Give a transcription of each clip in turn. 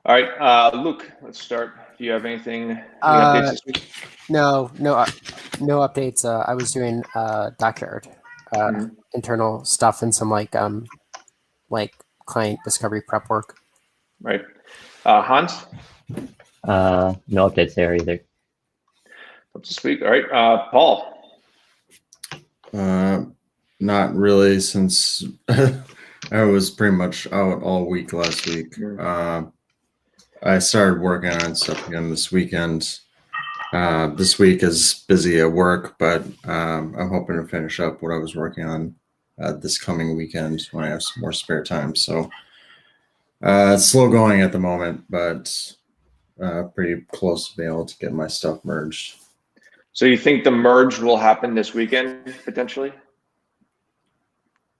All right, Luke, let's start. Do you have anything, any updates this week? No updates. I was doing Dockyard internal stuff and some like client discovery prep work. Right. Hans? No updates there either. Up to speak. All right. Paul? Not really, since I was pretty much out all week last week. I started working on stuff again this weekend. This week is busy at work, but I'm hoping to finish up what I was working on this coming weekend when I have some more spare time. So it's slow going at the moment, but pretty close to being able to get my stuff merged. So you think the merge will happen this weekend, potentially?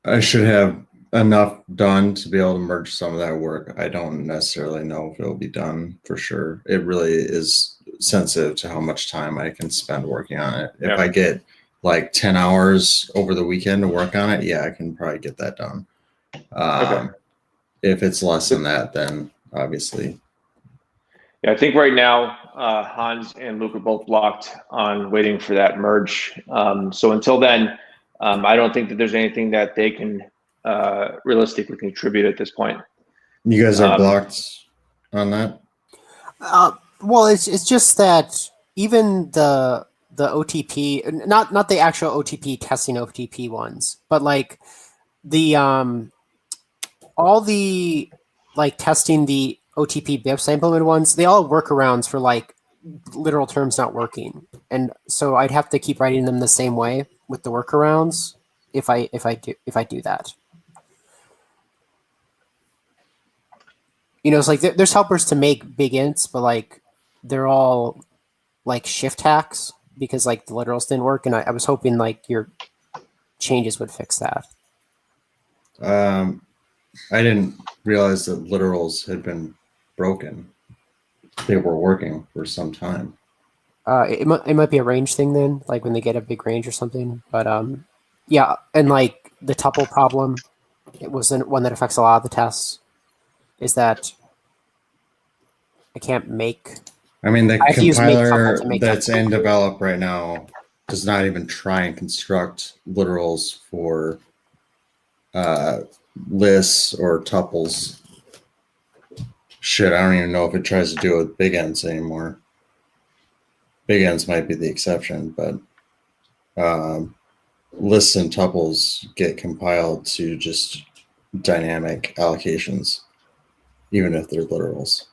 I should have enough done to be able to merge some of that work. I don't necessarily know if it'll be done for sure. It really is sensitive to how much time I can spend working on it. If I get like 10 hours over the weekend to work on it, yeah, I can probably get that done. Okay. If it's less than that, then obviously. Yeah, I think right now Hans and Luke are both blocked on waiting for that merge. So until then, I don't think that there's anything that they can realistically contribute at this point. You guys are blocked on that? Well, it's just that even the OTP, not the actual OTP testing OTP ones, but like the all the like testing the OTP BIFs implemented ones, they all have workarounds for like literal terms not working, and so I'd have to keep writing them the same way with the workarounds if I do that. You know, it's like there's helpers to make big ints, but like they're all like shift hacks because like the literals didn't work, and I was hoping like your changes would fix that. I didn't realize that literals had been broken. They were working for some time. It might be a range thing then, like when they get a big range or something. But yeah, and like the tuple problem, it was one that affects a lot of the tests. Is that I can't make. I mean, the compiler that's in develop right now does not even try and construct literals for lists or tuples. Shit, I don't even know if it tries to do it with big ends anymore. Big ends might be the exception, but lists and tuples get compiled to just dynamic allocations, even if they're literals.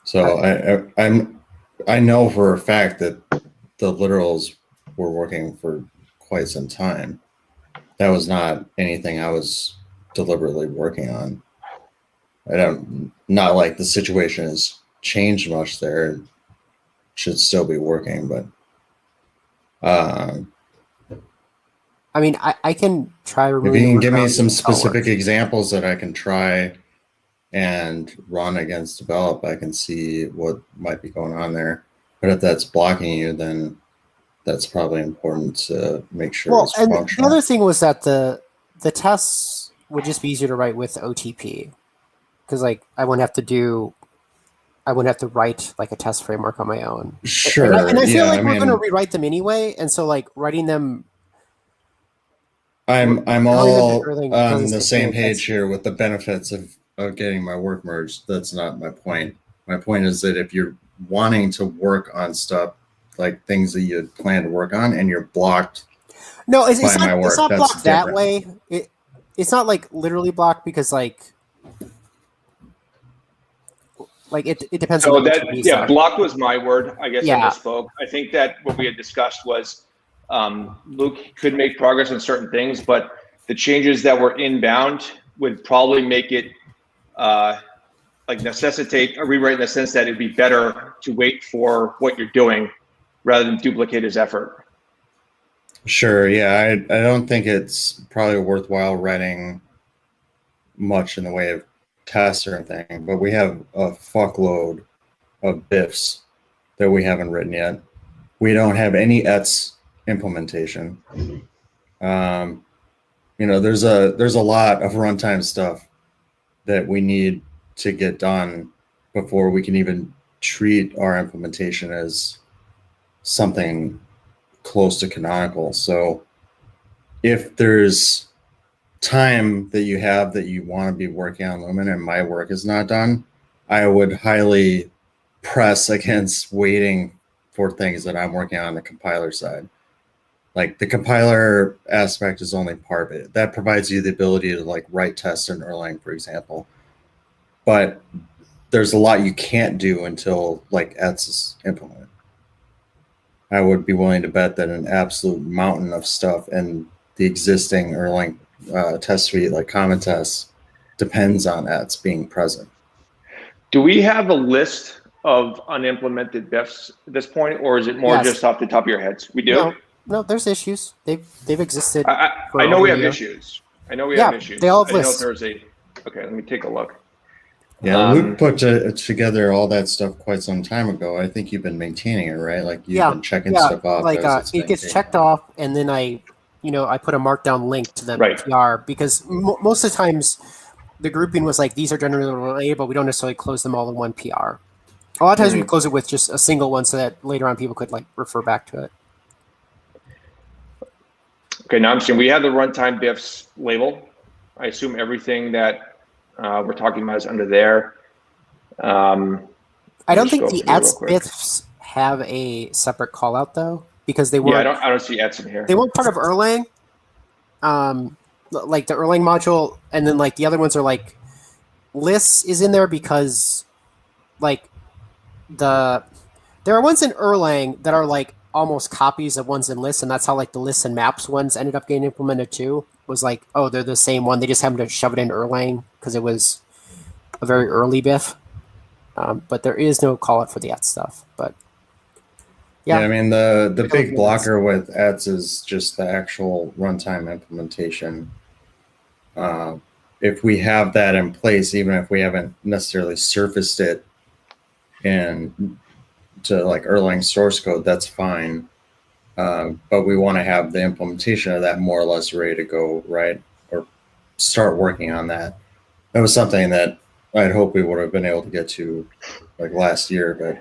So I know for a fact that the literals were working for quite some time. That was not anything I was deliberately working on. Not like the situation has changed much there. It should still be working, but I mean, I can try removing. If you can give me some specific examples that I can try and run against develop, I can see what might be going on there. But if that's blocking you, then that's probably important to make sure it's functional. And the other thing was that the tests would just be easier to write with OTP, because like I wouldn't have to write like a test framework on my own. Sure. And I feel like we're going to rewrite them anyway, and so like writing them. I'm all on the same page here with the benefits of getting my work merged. That's not my point. My point is that if you're wanting to work on stuff like things that you had planned to work on and you're blocked, it's not blocked that way. It's not like literally blocked because like it depends. So that block was my word. I guess I misspoke. I think that what we had discussed was Luke could make progress on certain things, but the changes that were inbound would probably make it like necessitate a rewrite in the sense that it'd be better to wait for what you're doing rather than duplicate his effort. Sure. Yeah. I don't think it's probably worthwhile writing much in the way of tests or anything, but we have a fuckload of BIFs that we haven't written yet. We don't have any ETS implementation. There's a lot of runtime stuff that we need to get done before we can even treat our implementation as something close to canonical. So if there's time that you have that you want to be working on Lumen and my work is not done, I would highly press against waiting for things that I'm working on the compiler side. Like the compiler aspect is only part of it. That provides you the ability to like write tests in Erlang, for example. But there's a lot you can't do until like ETS is implemented. I would be willing to bet that an absolute mountain of stuff and the existing Erlang test suite, like common tests, depends on ETS being present. Do we have a list of unimplemented BIFs at this point, or is it more just off the top of your heads? We do? No, there's issues. They've existed. I know we have issues. I know we have issues. They all have I know lists. there's okay, let me take a look. Yeah, Luke put together all that stuff quite some time ago. I think you've been maintaining it, right? Like you've been checking stuff off. Like it gets checked off, and then I put a markdown link to the PR because most of the times the grouping was like these are generally related, but we don't necessarily close them all in one PR. A lot of times we close it with just a single one so that later on people could like refer back to it. Okay, now I'm seeing we have the runtime BIFs label. I assume everything that we're talking about is under there. I don't think the ETS BIFs have a separate call out though, because they weren't. I don't see ETS in here. They weren't part of Erlang. Like the Erlang module, and then like the other ones are like lists is in there because like there are ones in Erlang that are like almost copies of ones in lists, and that's how like the lists and maps ones ended up getting implemented too. Was like, oh, they're the same one. They just happened to shove it in Erlang because it was a very early BIF. But there is no call out for the ETS stuff. But yeah, I mean the big blocker with ETS is just the actual runtime implementation. If we have that in place, even if we haven't necessarily surfaced it and to like Erlang source code, that's fine. But we want to have the implementation of that more or less ready to go, right? Or start working on that. That was something that I'd hope we would have been able to get to like last year, but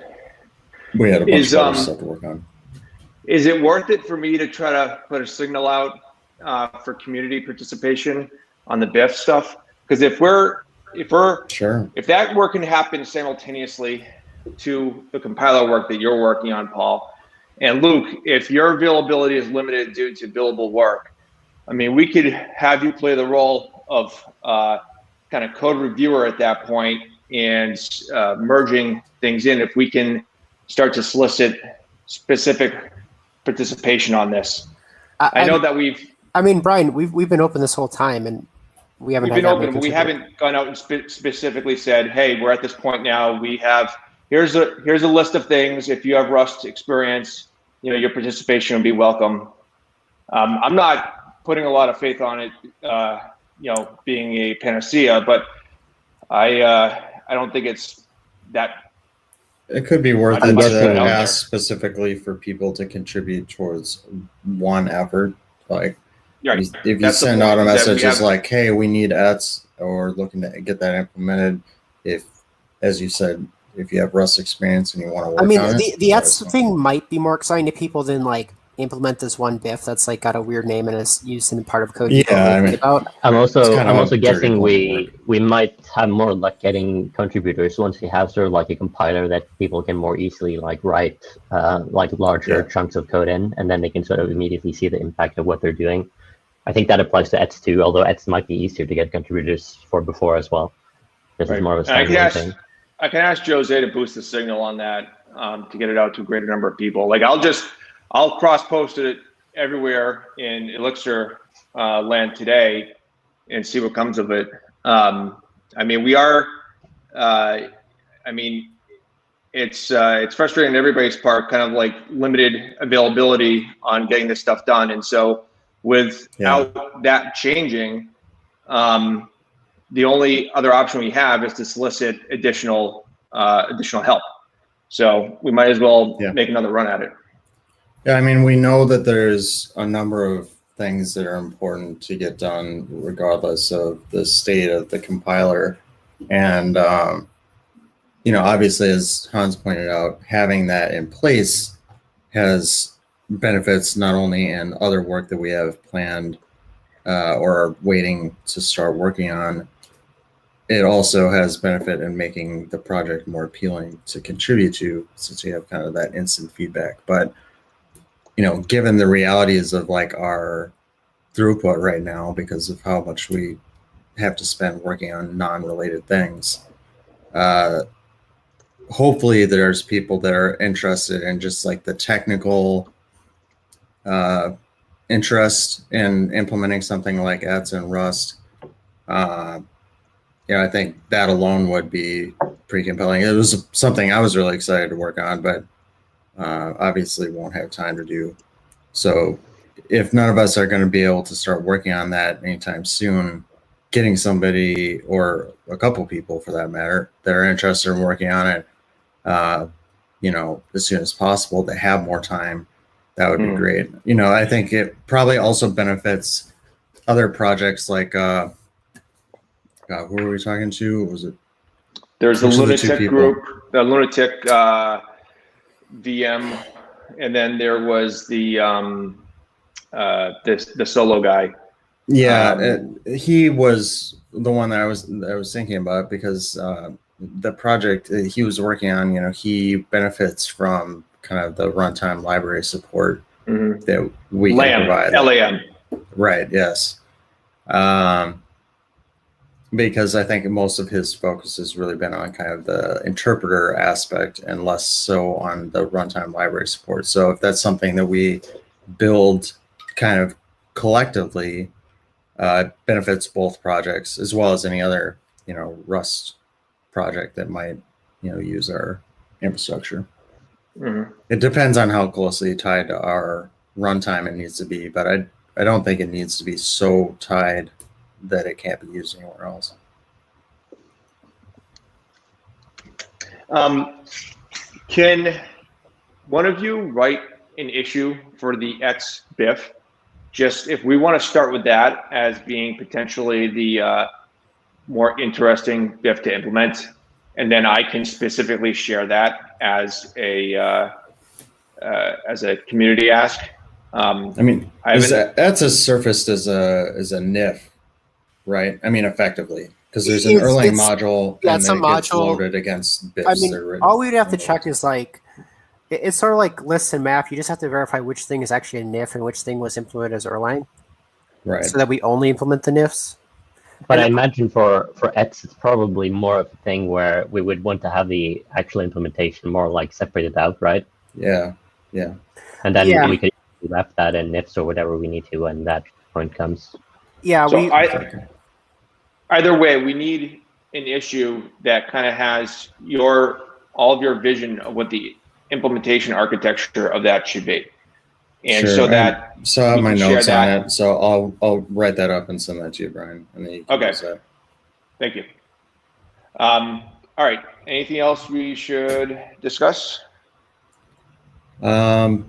we had a bunch of other stuff to work on. Is it worth it for me to try to put a signal out for community participation on the BIF stuff? Because if that work can happen simultaneously to the compiler work that you're working on, Paul, and Luke, if your availability is limited due to billable work, I mean, we could have you play the role of kind of code reviewer at that point and merging things in if we can start to solicit specific participation on this. I know that Brian, we've been open this whole time and we haven't. We've been open, but we haven't gone out and specifically said, "Hey, we're at this point now. We have here's a list of things. If you have Rust experience, your participation would be welcome." I'm not putting a lot of faith on it, being a panacea, but I don't think it's that. It could be worth it to ask specifically for people to contribute towards one effort. Like if you send out a message is like, hey, we need ETS or looking to get that implemented. If, as you said, if you have Rust experience and you want to work on it. The ETS thing might be more exciting to people than like implement this one BIF that's like got a weird name and is used in part of code. I'm also guessing we might have more luck getting contributors once we have sort of like a compiler that people can more easily like write like larger chunks of code in, and then they can sort of immediately see the impact of what they're doing. I think that applies to ETS too, although ETS might be easier to get contributors for before as well. This is more of a standalone thing. I can ask Jose to boost the signal on that to get it out to a greater number of people. Like I'll cross-post it everywhere in Elixir land today and see what comes of it. It's frustrating on everybody's part, kind of like limited availability on getting this stuff done. And so without that changing, the only other option we have is to solicit additional help. So we might as well make another run at it. Yeah, I mean, we know that there's a number of things that are important to get done regardless of the state of the compiler. And obviously, as Hans pointed out, having that in place has benefits not only in other work that we have planned or are waiting to start working on. It also has benefit in making the project more appealing to contribute to, since you have kind of that instant feedback. But given the realities of like our throughput right now, because of how much we have to spend working on non-related things, hopefully there's people that are interested in just like the technical interest in implementing something like ETS and Rust. I think that alone would be pretty compelling. It was something I was really excited to work on, but obviously won't have time to do. So if none of us are going to be able to start working on that anytime soon, getting somebody or a couple people for that matter that are interested in working on it, as soon as possible, to have more time, that would be great. I think it probably also benefits other projects like, who were we talking to? Was it? There's the Lunatic group, the Lunatic VM, and then there was the solo guy. Yeah, he was the one that I was thinking about, because the project he was working on, he benefits from kind of the runtime library support that we can provide. LAM. Right. Yes. Because I think most of his focus has really been on kind of the interpreter aspect and less so on the runtime library support. So if that's something that we build kind of collectively, benefits both projects as well as any other, Rust project that might, use our infrastructure. It depends on how closely tied to our runtime it needs to be, but I don't think it needs to be so tied that it can't be used anywhere else. Can one of you write an issue for the ETS BIF? Just if we want to start with that as being potentially the more interesting BIF to implement, and then I can specifically share that as a community ask. That's as surfaced as a NIF, right? Effectively, because there's an Erlang module, and then it gets loaded against BIFs. All we'd have to check is like, it's sort of like list and map. You just have to verify which thing is actually a NIF and which thing was implemented as Erlang, right? So that we only implement the NIFs. But I imagine for ETS, it's probably more of a thing where we would want to have the actual implementation more like separated out, right? Yeah. And then we could left that in NIFs or whatever we need to when that point comes. Yeah. So either way, we need an issue that kind of has all of your vision of what the implementation architecture of that should be. And sure. so I have my notes on it, so I'll write that up and send that to you, Brian. And then you can use that. Thank you. All right. Anything else we should discuss? I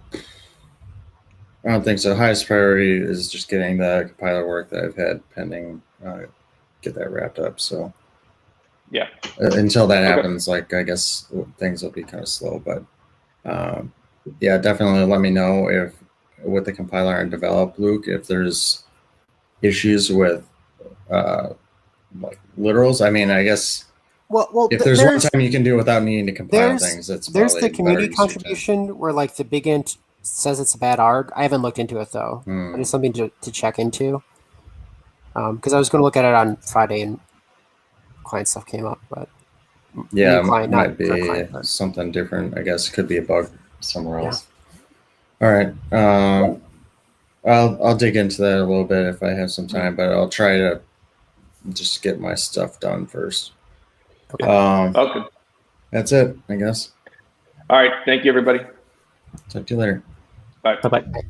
don't think so. Highest priority is just getting the compiler work that I've had pending, get that wrapped up. So yeah, until that happens, I guess things will be kind of slow, but definitely let me know if with the compiler and develop, Luke, if there's issues with literals. I guess if there's one time you can do without needing to compile things, there's the community contribution where the big int says it's a bad arg. I haven't looked into it though. But it's something to check into. Because I was going to look at it on Friday and client stuff came up, but it might be something different. I guess could be a bug somewhere else. All right. I'll dig into that a little bit if I have some time, but I'll try to just get my stuff done first. Okay. That's it, I guess. All right. Thank you, everybody. Talk to you later. Bye. Bye-bye.